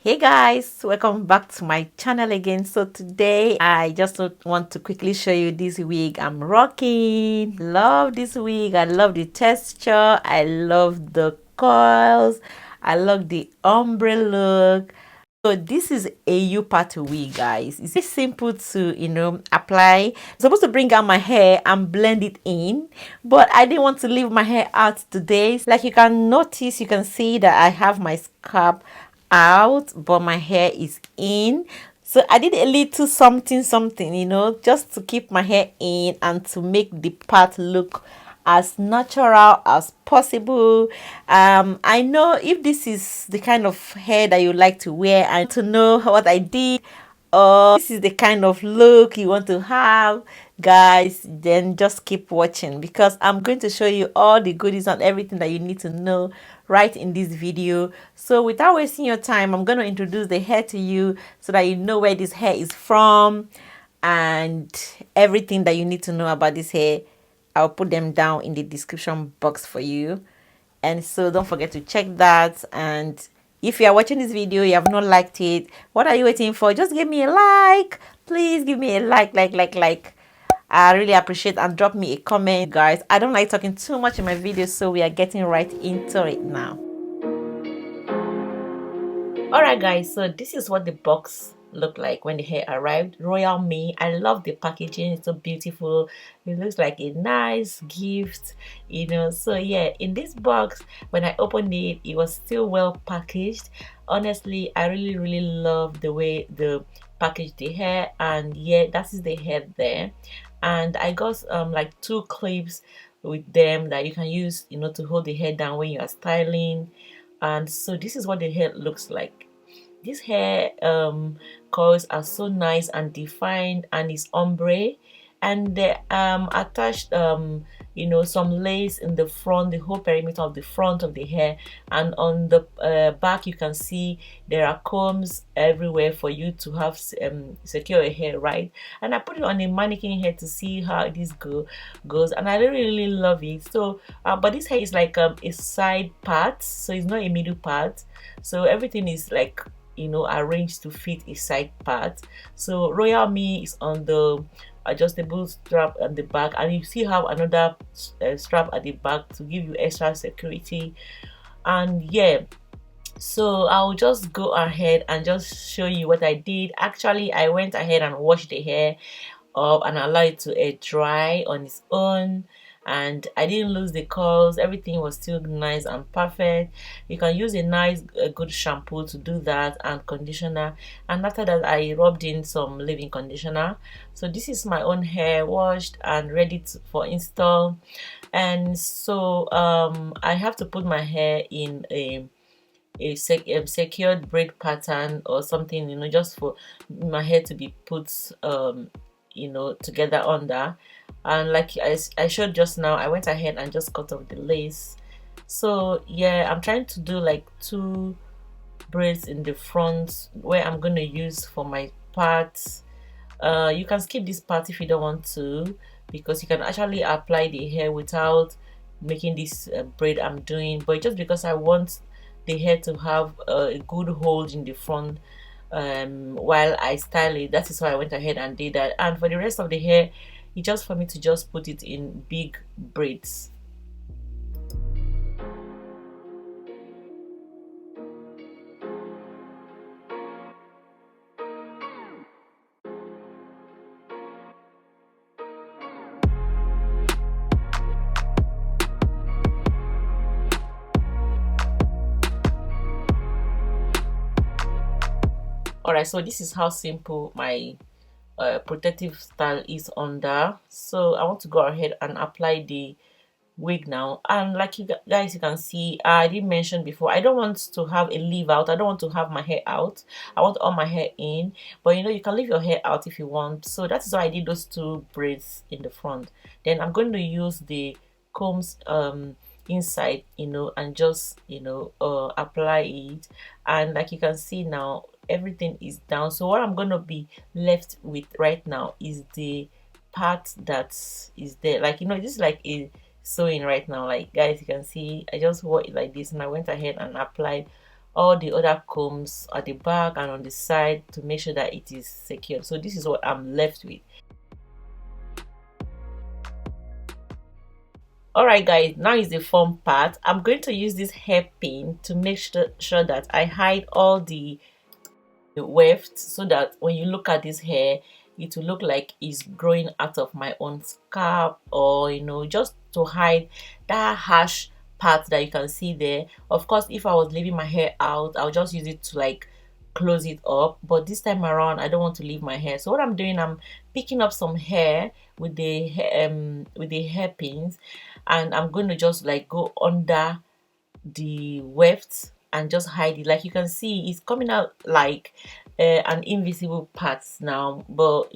Hey guys, welcome back to my channel again. So today I just want to quickly show you this wig I'm rocking. Love this wig. I love the texture. I love the coils. I love the ombre look. So this is a U-part wig, guys. It's very simple to, apply. I'm supposed to bring out my hair and blend it in, but I didn't want to leave my hair out today. Like you can notice, you can see that I have my scalp out, but my hair is in. So I did a little something, just to keep my hair in and to make the part look as natural as possible. I know if this is the kind of hair that you like to wear and to know what I did, or this is the kind of look you want to have, guys, then just keep watching because I'm going to show you all the goodies and everything that you need to know right in this video. So without wasting your time, I'm going to introduce the hair to you so that you know where this hair is from and everything that you need to know about this hair. I'll put them down in the description box for you, and so don't forget to check that. And if you are watching this video, you have not liked it, what are you waiting for? Just give me a like. Please give me a like. I really appreciate, and drop me a comment, guys. I don't like talking too much in my videos, so we are getting right into it now. All right, guys, so this is what the box looked like when the hair arrived. RoyalMe, I love the packaging. It's so beautiful. It looks like a nice gift, so yeah, in this box, when I opened it, it was still well packaged. Honestly, I really love the way the package the hair, and yeah, that is the hair there. And I got like two clips with them that you can use, to hold the hair down when you are styling. And so this is what the hair looks like. This hair coils are so nice and defined, and is ombre, and they attached some lace in the front, the whole perimeter of the front of the hair. And on the back you can see there are combs everywhere for you to have secure your hair, right? And I put it on a mannequin hair to see how this goes, and I really love it. So but this hair is like a side part, so it's not a middle part, so everything is like arranged to fit a side part. So RoyalMe is on the adjustable strap at the back, and you still have another strap at the back to give you extra security. And yeah, so I'll just go ahead and just show you what I did. Actually, I went ahead and washed the hair up and allow it to air dry on its own, and I didn't lose the curls. Everything was still nice and perfect. You can use a good shampoo to do that, and conditioner. And after that, I rubbed in some leave-in conditioner. So this is my own hair washed and ready for install. And so I have to put my hair in a secured braid pattern or something, just for my hair to be put together under. And like I showed just now, I went ahead and just cut off the lace. So yeah, I'm trying to do like two braids in the front where I'm going to use for my parts. You can skip this part if you don't want to, because you can actually apply the hair without making this braid I'm doing. But just because I want the hair to have a good hold in the front while I style it, that is why I went ahead and did that. And for the rest of the hair, it's just for me to just put it in big braids. Alright, so this is how simple my protective style is under. So I want to go ahead and apply the wig now. And like you guys, you can see, I did mention before, I don't want to have a leave out. I don't want to have my hair out. I want all my hair in, but you can leave your hair out if you want. So that is why I did those two braids in the front. Then I'm going to use the combs inside, and just apply it. And like you can see now, everything is down. So what I'm going to be left with right now is the part that is there. Like this is like a sewing right now. Like guys, you can see I just wore it like this, and I went ahead and applied all the other combs at the back and on the side to make sure that it is secured. So this is what I'm left with. Alright guys, now is the fun part. I'm going to use this hairpin to make sure that I hide all the weft, so that when you look at this hair, it will look like it's growing out of my own scalp, or just to hide that harsh part that you can see there. Of course, if I was leaving my hair out, I'll just use it to like close it up, but this time around I don't want to leave my hair. So what I'm doing, I'm picking up some hair with the hairpins, and I'm going to just like go under the weft and just hide it. Like you can see, it's coming out like an invisible part now, but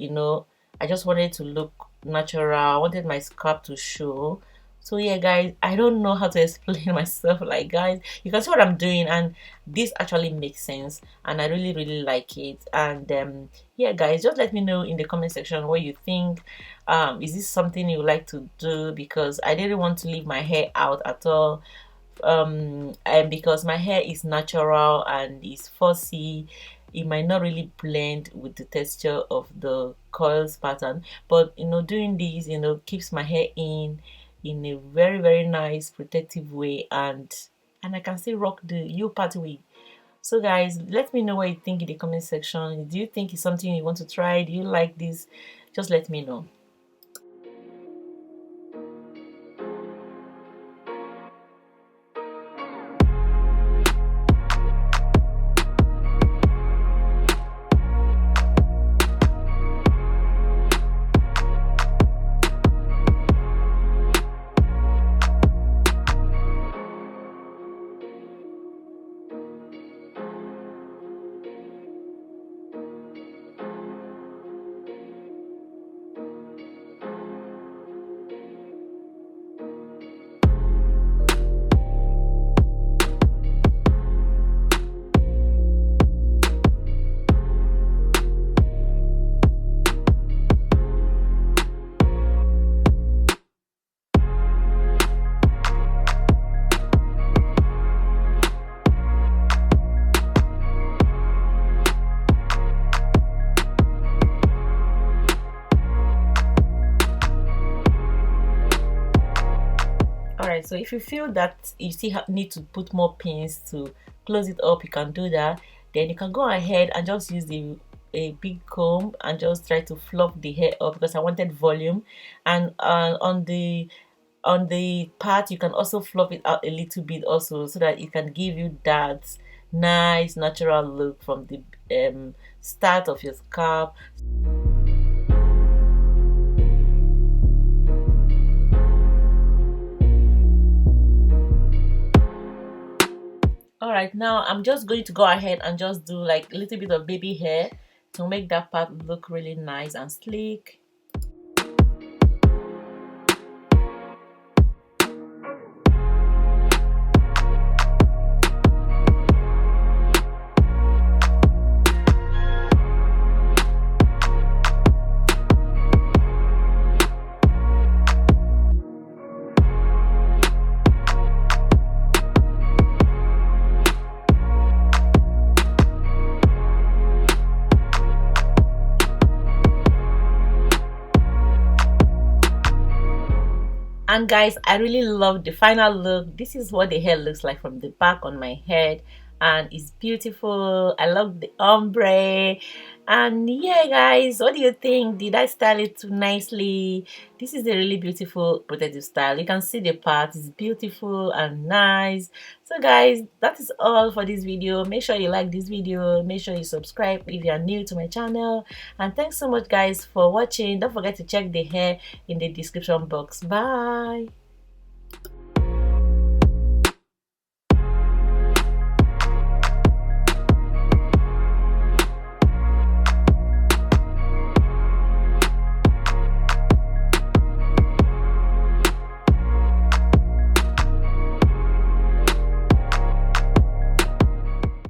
I just wanted to look natural. I wanted my scalp to show. So yeah guys, I don't know how to explain myself. Like guys, you can see what I'm doing, and this actually makes sense, and I really like it. And yeah guys, just let me know in the comment section what you think. Is this something you would like to do? Because I didn't want to leave my hair out at all, and because my hair is natural and is fussy, it might not really blend with the texture of the coils pattern. But doing this keeps my hair in a very nice protective way, and I can still rock the U-part wig. So guys, let me know what you think in the comment section. Do you think it's something you want to try? Do you like this? Just let me know. Alright, so if you feel that you still need to put more pins to close it up, you can do that. Then you can go ahead and just use a big comb and just try to fluff the hair up, because I wanted volume. And on the part, you can also fluff it out a little bit also, so that it can give you that nice natural look from the start of your scalp. Alright, now I'm just going to go ahead and just do like a little bit of baby hair to make that part look really nice and sleek. And guys, I really love the final look. This is what the hair looks like from the back on my head, and it's beautiful. I love the ombre. And yeah guys, what do you think? Did I style it too nicely? This is a really beautiful protective style. You can see the part is beautiful and nice. So guys, that is all for this video. Make sure you like this video, make sure you subscribe if you are new to my channel, and thanks so much guys for watching. Don't forget to check the hair in the description box. Bye.